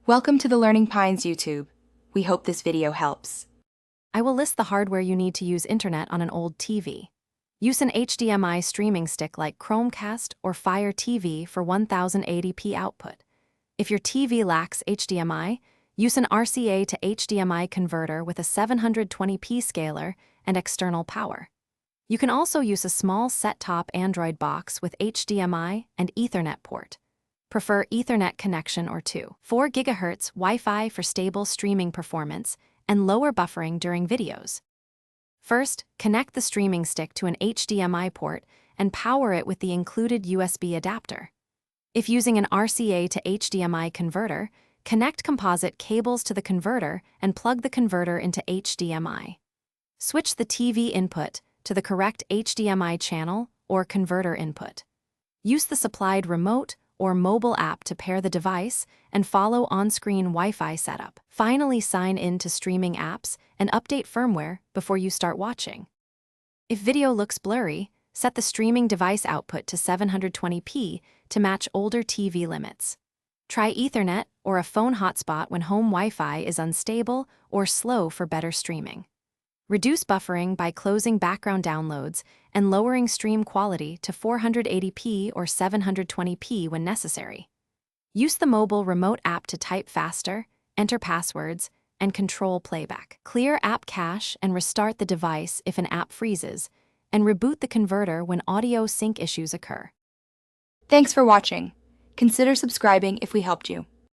Welcome to the Learning Pines YouTube. We hope this video helps. I will list the hardware you need to use internet on an old TV. Use an HDMI streaming stick like Chromecast or Fire TV for 1080p output. If your TV lacks HDMI, use an RCA to HDMI converter with a 720p scaler and external power. You can also use a small set-top Android box with HDMI and Ethernet port. Prefer Ethernet connection or 4 GHz Wi-Fi for stable streaming performance and lower buffering during videos. First, connect the streaming stick to an HDMI port and power it with the included USB adapter. If using an RCA to HDMI converter, connect composite cables to the converter and plug the converter into HDMI. Switch the TV input to the correct HDMI channel or converter input. Use the supplied remote or mobile app to pair the device and follow on-screen Wi-Fi setup. Finally, sign in to streaming apps and update firmware before you start watching. If video looks blurry, set the streaming device output to 720p to match older TV limits. Try Ethernet or a phone hotspot when home Wi-Fi is unstable or slow for better streaming. Reduce buffering by closing background downloads and lowering stream quality to 480p or 720p when necessary. Use the mobile remote app to type faster, enter passwords, and control playback. Clear app cache and restart the device if an app freezes, and reboot the converter when audio sync issues occur. Thanks for watching. Consider subscribing if we helped you.